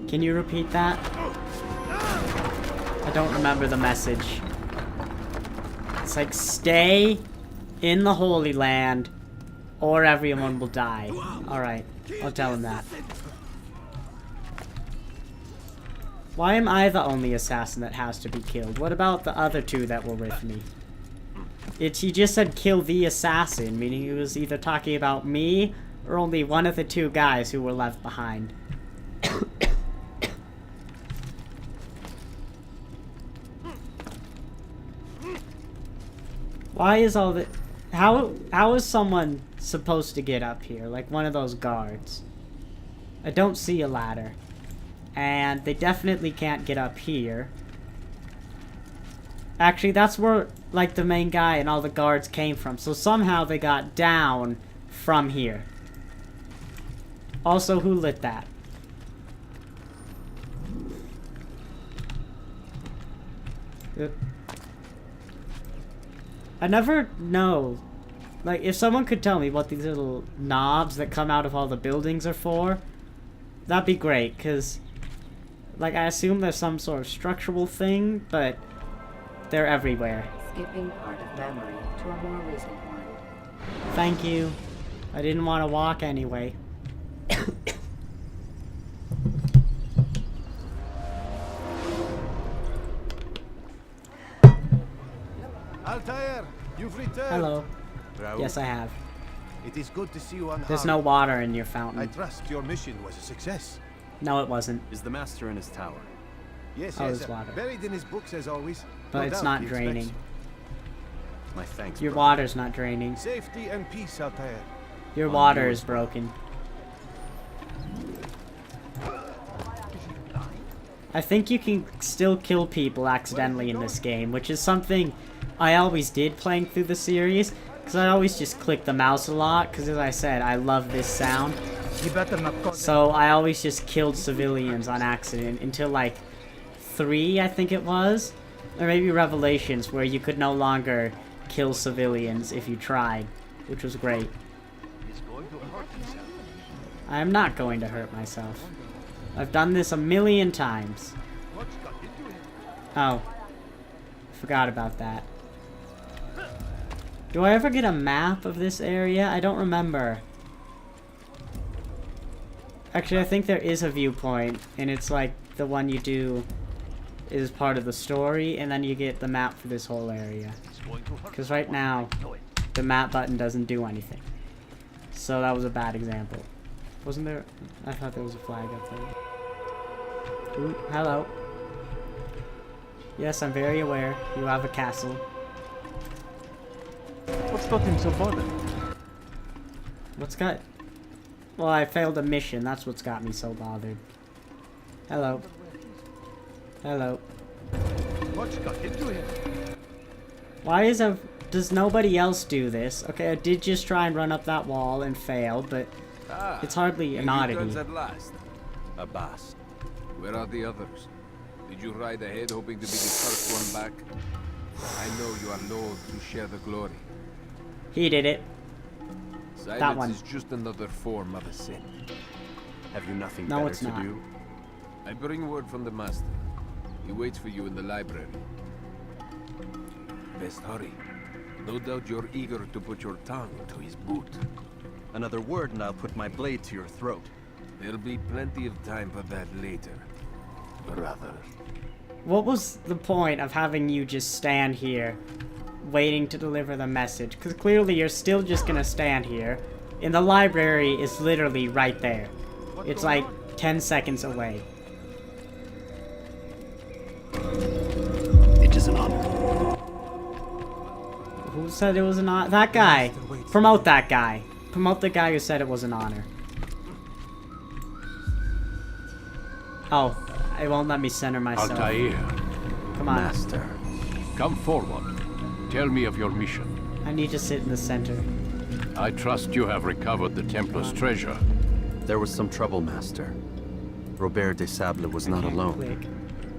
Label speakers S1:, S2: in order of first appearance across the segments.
S1: Can you repeat that? I don't remember the message. It's like, stay in the Holy Land, or everyone will die. Alright, I'll tell him that. Why am I the only assassin that has to be killed? What about the other two that were with me? He just said kill the assassin, meaning he was either talking about me or only one of the two guys who were left behind. Why is all that... How is someone supposed to get up here? Like one of those guards. I don't see a ladder. And they definitely can't get up here. Actually, that's where, like, the main guy and all the guards came from. So somehow they got down from here. Also, who lit that? I never know. Like, if someone could tell me what these little knobs that come out of all the buildings are for, that'd be great, because, like, I assume there's some sort of structural thing, but they're everywhere.
S2: Skipping part of memory to a more recent one.
S1: Thank you. I didn't want to walk anyway.
S3: Altair, you've returned.
S1: Hello.
S3: Raoul,
S1: Yes, I have.
S3: it is good to see you unharmed.
S1: There's no water in your
S3: I
S1: fountain.
S3: trust your mission was a success.
S1: No, it wasn't.
S4: Is the master in his tower?
S3: Yes,
S1: Oh,
S3: yes.
S1: there's water.
S3: Buried in his books as always.
S1: But
S3: No
S1: it's
S3: doubt
S1: not
S3: he expects
S1: draining.
S4: My thanks.
S1: Your
S4: brother.
S1: water's not draining.
S3: Safety and peace, Altair.
S1: Your
S4: On
S1: water
S4: you
S1: is
S4: as well.
S1: broken. I think you can still kill people accidentally in this game, which is something I always did playing through the series, because I always just click the mouse a lot, because as I said, I love this sound. So I always just killed civilians on accident until like 3, I think it was, or maybe Revelations, where you could no longer kill civilians if you tried, which was great. I am not going to hurt myself. I've done this a million times. Oh. Forgot about that. Do I ever get a map of this area? I don't remember. Actually, I think there is a viewpoint, and it's like the one you do is part of the story, and then you get the map for this whole area. Because right now, the map button doesn't do anything. So that was a bad example. Wasn't there? I thought there was a flag up there. Ooh, hello. Yes, I'm very aware. You have a castle.
S5: What's got him so bothered?
S1: What's got... Well, I failed a mission. That's what's got me so bothered. Hello. Hello.
S3: What's got into him?
S1: Why is a... Does nobody else do this? Okay, I did just try and run up that wall and failed, but it's hardly an oddity.
S6: At last. Abbas. Where are the others? Did you ride ahead hoping to be the first one back? I know you are loath to share the glory.
S1: He did it.
S6: Silence
S1: one.
S6: is just another form of a sin.
S4: Have you nothing
S1: No,
S4: better
S1: it's
S4: to
S1: not.
S4: do?
S6: I bring word from the master. He waits for you in the library. Best hurry. No doubt you're eager to put your tongue to his boot.
S4: Another word and I'll put my blade to your throat.
S6: There'll be plenty of time for that later, brother.
S1: What was the point of having you just stand here, waiting to deliver the message? Because clearly you're still just gonna stand here. And the library is literally right there. It's like 10 seconds away.
S4: It is an honor.
S1: Who said it was an honor? That guy. Promote that guy. Promote the guy who said it was an honor. Oh, it won't let me center myself.
S7: Altair,
S1: Come on.
S4: Master.
S7: come forward. Tell me of your mission.
S1: I need to sit in the center.
S7: I trust you have recovered the Templar's treasure.
S4: There was some trouble, Master. Robert de Sable was not alone.
S1: Click.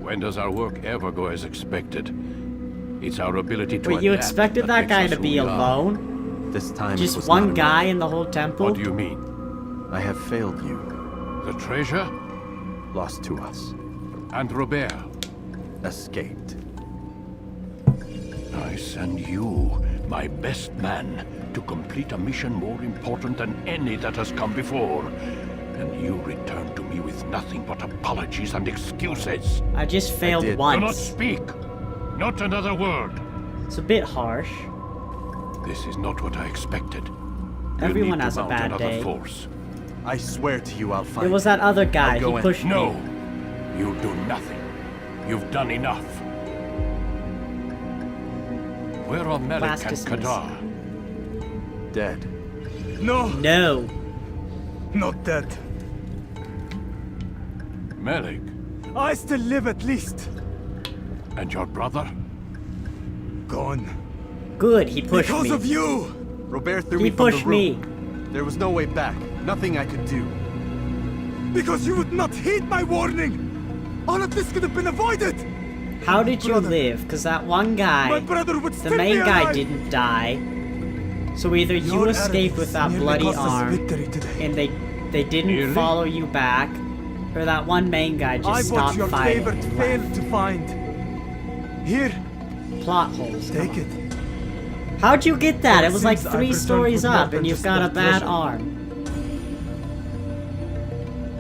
S7: When does our work ever go as expected? It's our ability to
S1: Wait, you
S7: adapt
S1: expected that
S7: makes
S1: guy
S7: us
S1: to
S7: who
S1: be
S7: we are.
S1: alone?
S4: This time it
S1: Just
S4: was
S1: one
S4: not
S1: guy
S4: enough.
S1: in the whole temple?
S7: What do you mean?
S4: I have failed you.
S7: The treasure?
S4: lost to us.
S7: And Robert.
S4: Escaped.
S7: I send you, my best man, to complete a mission more important than any that has come before. And you return to me with nothing but apologies and excuses.
S1: I just failed
S4: did.
S7: Do not
S1: once.
S7: speak. Not another word.
S1: It's a bit harsh.
S7: This is not what I expected. You'll
S1: Everyone
S7: need to
S1: has a
S7: mount
S1: bad
S7: another
S1: day.
S7: force.
S4: I swear to you I'll find
S1: It was that other guy.
S4: I'll go
S1: He
S4: in.
S1: pushed
S7: No.
S1: me.
S7: You'll do nothing. You've done enough. Where are Melik
S1: Class
S7: and
S1: dismissed.
S7: Kadar?
S4: Dead.
S5: No,
S1: No.
S5: not dead.
S7: Melik,
S5: I still live at least.
S7: and your brother?
S5: Gone.
S1: Good. He pushed
S5: Because
S1: me.
S5: of you!
S4: Robert threw
S1: He
S4: me from the
S1: pushed
S4: room.
S1: me.
S4: There was no way back. Nothing I could do.
S5: Because you would not heed my warning! All of this could have been avoided!
S1: How did you
S5: Brother.
S1: live? Because that one
S5: My
S1: guy,
S5: brother would
S1: the
S5: still
S1: main
S5: be
S1: guy
S5: alive!
S1: didn't die. So either you
S5: Your
S1: escaped with that
S5: arrogance
S1: bloody
S5: nearly cost us
S1: arm,
S5: victory today.
S1: and they didn't
S7: Really?
S1: follow you back, or that one main guy
S5: I
S1: just
S5: watched
S1: stopped
S5: your
S1: fighting
S5: favorite
S1: and
S5: fail
S1: left.
S5: to find. Here,
S1: Plot holes. come
S5: take
S1: on.
S5: it.
S1: How'd you get that?
S5: Well,
S1: It was
S5: it
S1: like
S5: seems
S1: 3
S5: I've
S1: stories
S5: returned with more
S1: up,
S5: than
S1: and you've
S5: just
S1: got a
S5: enough
S1: bad
S5: pleasure.
S1: arm.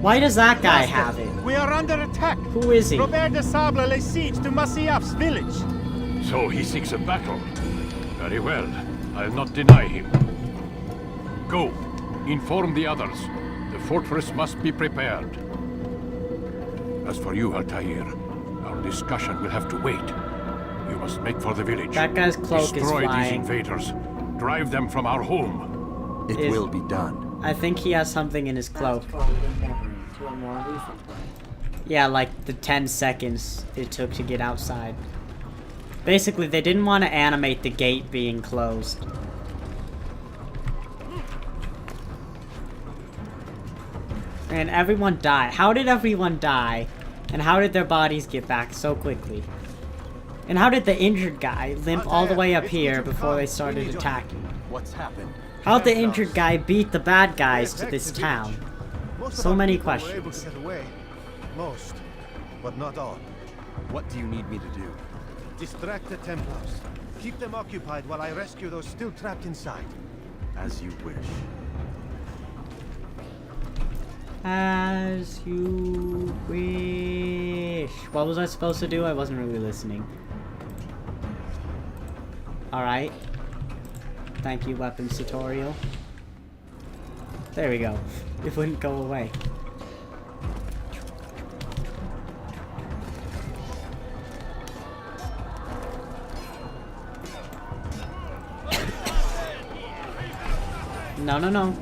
S1: Why does that guy have it?
S8: We are under attack.
S1: Who is he?
S8: Robert de Sable lays siege to Masyaf's village.
S7: So he seeks a battle. Very well. I'll not deny him. Go. Inform the others. The fortress must be prepared. As for you, Altair, our discussion will have to wait. You must make for the village.
S1: That guy's cloak is
S7: Destroy these
S1: flying.
S7: invaders. Drive them from our home.
S4: It
S1: Is-
S4: will be done.
S1: I think he has something in his cloak.
S2: Fast forward in memory to a more recent one.
S1: Yeah, like the 10 seconds it took to get outside. Basically, they didn't want to animate the gate being closed. And everyone died. How did everyone die? And how did their bodies get back so quickly? And how did the injured guy limp all the way up here before they started attacking?
S4: What's happened?
S1: How'd the injured guy beat the bad guys to this town?
S3: Most of
S1: So
S3: our
S1: many
S3: people were able to
S1: questions.
S3: get away. Most, but not all.
S4: What do you need me to do?
S3: Distract the Templars. Keep them occupied while I rescue those still trapped inside.
S4: As you wish.
S1: As you wish. What was I supposed to do? I wasn't really listening. Alright. Thank you, weapons tutorial. There we go. It wouldn't go away. No, no, no.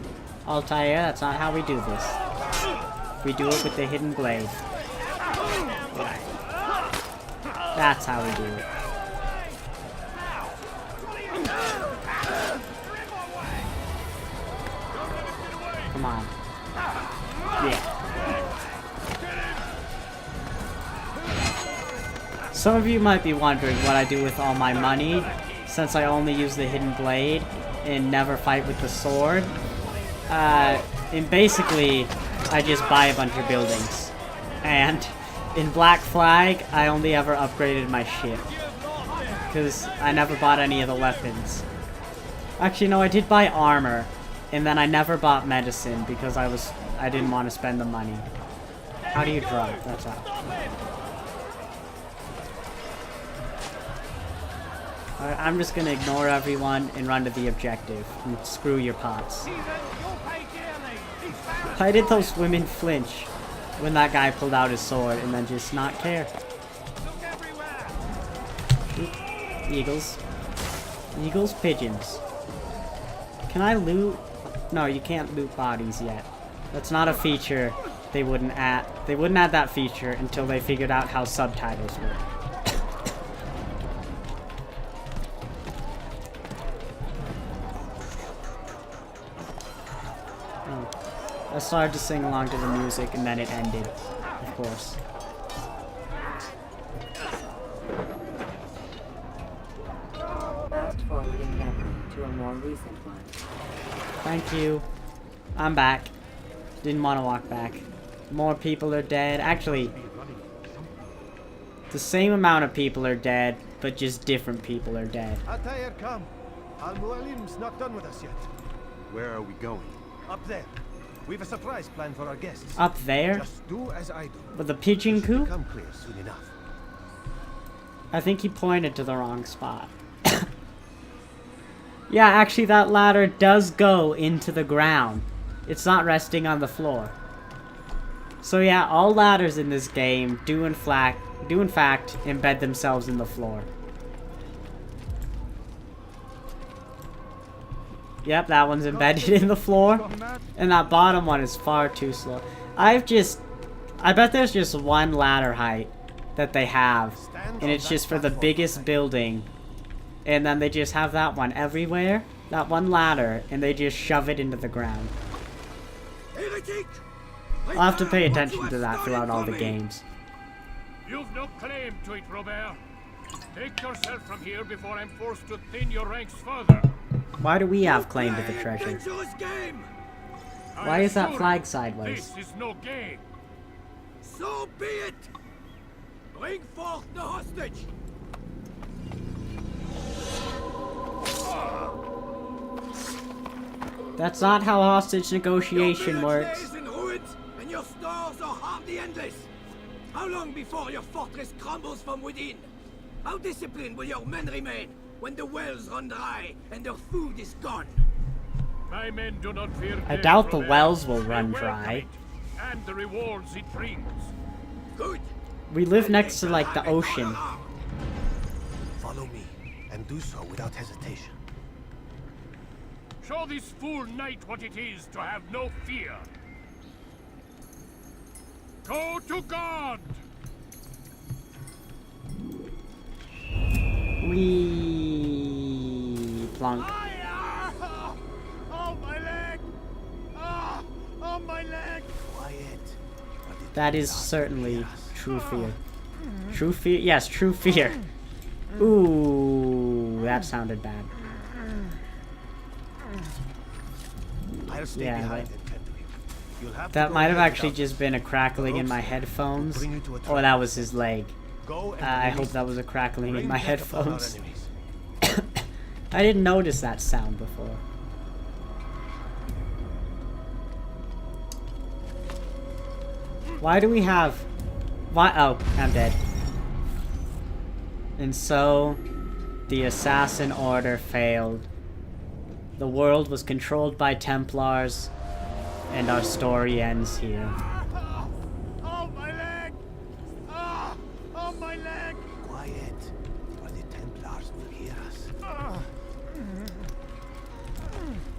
S1: Altair, that's not how we do this. We do it with the hidden blade. Right. That's how we do it. Come on. Yeah. Some of you might be wondering what I do with all my money, since I only use the hidden blade and never fight with the sword. And basically, I just buy a bunch of buildings. And in Black Flag, I only ever upgraded my ship. Because I never bought any of the weapons. Actually, no, I did buy armor. And then I never bought medicine because I didn't want to spend the money. How do you drop? That's how. I'm just gonna ignore everyone and run to the objective. And screw your pots. Why did those women flinch when that guy pulled out his sword and then just not care? Oop. Eagles. Eagles, pigeons. Can I loot? No, you can't loot bodies yet. That's not a feature they wouldn't add. They wouldn't add that feature until they figured out how subtitles work. I started to sing along to the music and then it ended, of course.
S2: Fast forward in memory to a more recent one.
S1: Thank you. I'm back. Didn't want to walk back. more people are dead. Actually, the same amount of people are dead, but just different people are dead.
S3: Altair, come. Al-Mualim's not done with us yet.
S4: Where are we going?
S3: Up there. We've a surprise plan for our guests.
S1: Up there?
S3: Just do as I do.
S1: With the pigeon coop?
S3: Become clear soon enough.
S1: I think he pointed to the wrong spot. Yeah, actually that ladder does go into the ground. It's not resting on the floor. So yeah, all ladders in this game do in fact embed themselves in the floor. Yep, that one's embedded in the floor. And that bottom one is far too slow. I bet there's just one ladder height that they have. And it's just for the biggest building. And then they just have that one everywhere. That one ladder. And they just shove it into the ground. I'll have to pay attention to that throughout all the games.
S7: You've no claim to it, Robert. Take yourself from here before I'm forced to thin your ranks further.
S1: Why do we have claim to the treasure? Why is that flag sideways?
S7: This is no game.
S5: So be it! Bring forth the hostage!
S1: That's not how hostage negotiation works.
S5: In ruins, and your stores are hardly endless. How long before your fortress crumbles from within? How disciplined will your men remain when the wells run dry and their food is gone?
S7: My men do not fear
S1: I
S7: death,
S1: doubt the
S7: Robert.
S1: wells will
S7: They
S1: run
S7: welcome
S1: dry.
S7: it, and the rewards it brings.
S5: Good.
S1: We live next to like the ocean.
S3: Follow me, and do so without hesitation.
S7: Show this fool knight what it is to have no fear. Go to God!
S1: We plunk.
S8: Oh, my leg! Ah, oh, my leg!
S3: Quiet.
S1: That is certainly true fear. True fear? Yes, true fear. Ooh, that sounded bad.
S3: I'll stay
S1: Yeah,
S3: behind
S1: that-
S3: and tend to him. You'll have to
S1: That
S3: go
S1: might have
S3: ahead
S1: actually
S3: without
S1: just been a crackling in my headphones. Or that was his leg.
S3: Go and
S1: I hope
S3: release
S1: that was a crackling in
S3: Bring
S1: my
S3: death upon our
S1: headphones.
S3: enemies.
S1: I didn't notice that sound before. Why do we have... Why? Oh, I'm dead. And so, the Assassin Order failed. The world was controlled by Templars, and our story ends here.
S8: Oh, my leg! Ah, oh, my leg!
S3: Quiet, or the Templars will hear us.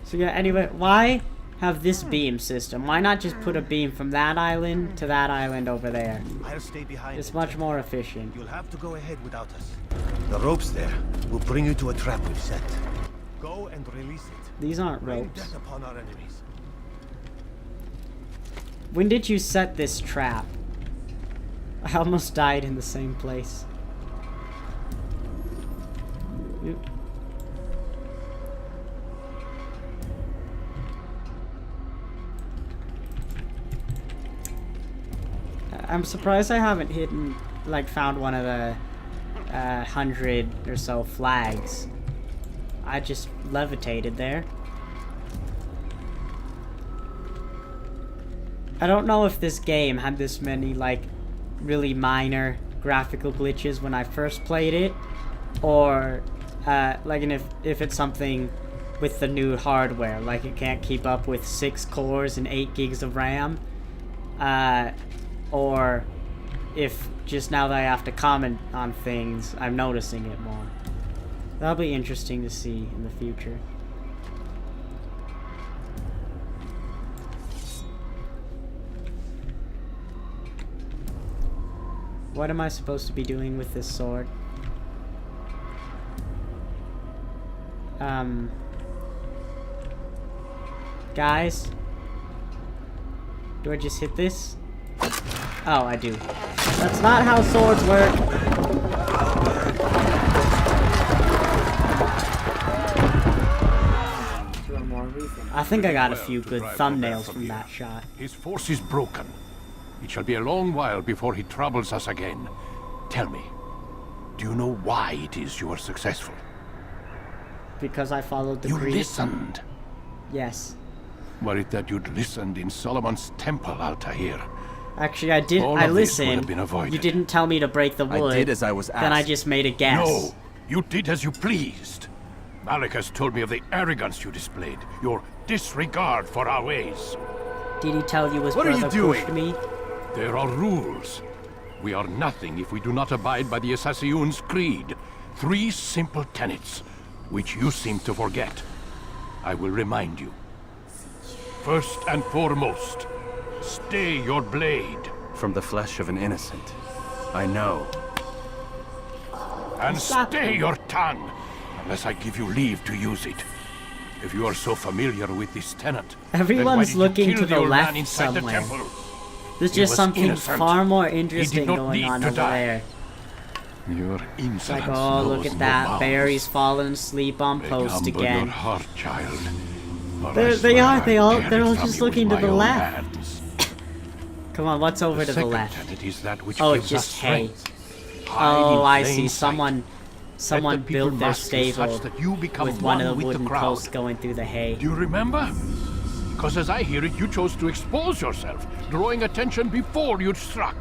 S1: So yeah, anyway, why have this beam system? Why not just put a beam from that island to that island over there?
S3: I'll stay behind.
S1: It's
S3: and
S1: much
S3: tend.
S1: more efficient.
S3: You'll have to go ahead without us. The ropes there will bring you to a trap we've set. Go and release it.
S1: These aren't
S3: Bring
S1: ropes.
S3: death upon our enemies.
S1: When did you set this trap? I almost died in the same place. Oop. I'm surprised I haven't found one of the 100 or so flags. I just levitated there. I don't know if this game had this many, really minor graphical glitches when I first played it, or, if it's something with the new hardware, like it can't keep up with 6 cores and 8 gigs of RAM, or if just now that I have to comment on things, I'm noticing it more. That'll be interesting to see in the future. What am I supposed to be doing with this sword? Guys? Do I just hit this? Oh, I do. That's not how swords work!
S2: To a more recent
S1: I think I got a few
S7: To
S1: good
S7: drive
S1: thumbnails
S7: Robert
S1: from
S7: here.
S1: that shot.
S7: His force is broken. It shall be a long while before he troubles us again. Tell me, do you know why it is you are successful?
S1: Because I followed the
S7: You
S1: creed.
S7: listened.
S1: Yes.
S7: Were it that you'd listened in Solomon's temple, Altair?
S1: Actually, I did.
S7: All
S1: I
S7: of this would have
S1: listened.
S7: been avoided.
S1: You didn't tell me to break the wood.
S4: I did as I was asked.
S1: Then I just made a guess.
S7: No, you did as you pleased. Malik has told me of the arrogance you displayed, your disregard for our ways.
S1: Did he tell you his
S4: What are you
S1: brother
S4: doing?
S1: pushed me?
S7: There are rules. We are nothing if we do not abide by the Assassin's creed. 3 simple tenets, which you seem to forget. I will remind you. First and foremost, stay your blade.
S4: From the flesh of an innocent. I know.
S7: And
S1: Stop
S7: stay
S1: him.
S7: your tongue, unless I give you leave to use it. If you are so familiar with this tenet, then why
S1: Everyone's
S7: did you
S1: looking
S7: kill
S1: to
S7: the
S1: the
S7: old
S1: left
S7: man inside the
S1: somewhere.
S7: temple?
S1: There's
S7: He
S1: just
S7: was
S1: something
S7: innocent.
S1: far more
S7: He
S1: interesting
S7: did not
S1: going
S7: need
S1: on
S7: to
S1: over
S7: die.
S1: there.
S7: Your insolence
S1: Like, oh, look
S7: knows
S1: at
S7: no
S1: that.
S7: bounds.
S1: Barry's fallen asleep on
S7: Make
S1: post
S7: humble
S1: again.
S7: your heart, child. For I
S1: They
S7: swear
S1: are.
S7: I'll
S1: They're all
S7: tear it from
S1: just
S7: you
S1: looking
S7: with
S1: to the
S7: my own
S1: left.
S7: hands.
S1: Come on, what's over to the
S7: second
S1: left?
S7: tenet is that which
S1: Oh,
S7: gives
S1: it's just
S7: us
S1: hay.
S7: strength. Hide
S1: Oh,
S7: in
S1: I
S7: plain
S1: see.
S7: sight.
S1: Someone
S7: Let the people
S1: built their
S7: mask you
S1: stable
S7: such that you become
S1: with one of the
S7: with
S1: wooden
S7: crowd.
S1: posts going through the hay.
S7: Do you remember? Because as I hear it, you chose to expose yourself, drawing attention before you'd struck.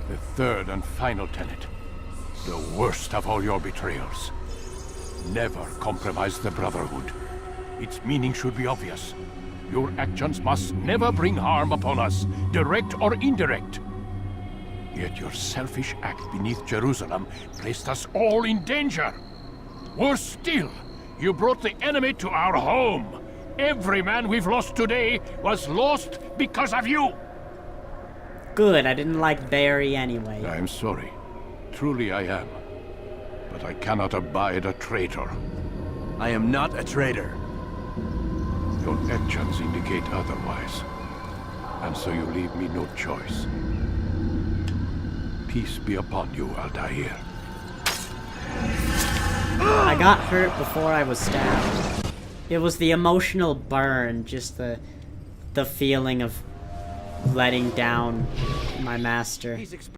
S7: The third and final tenet, the worst of all your betrayals. Never compromise the Brotherhood. Its meaning should be obvious. Your actions must never bring harm upon us, direct or indirect. Yet your selfish act beneath Jerusalem placed us all in danger. Worse still, you brought the enemy to our home. Every man we've lost today was lost because of you.
S1: Good, I didn't like Barry anyway.
S7: I am sorry. Truly I am. But I cannot abide a traitor.
S4: I am not a traitor.
S7: Your actions indicate otherwise. And so you leave me no choice. Peace be upon you, Altair.
S1: I got hurt before I was stabbed. It was the emotional burn, just the feeling of letting down my master.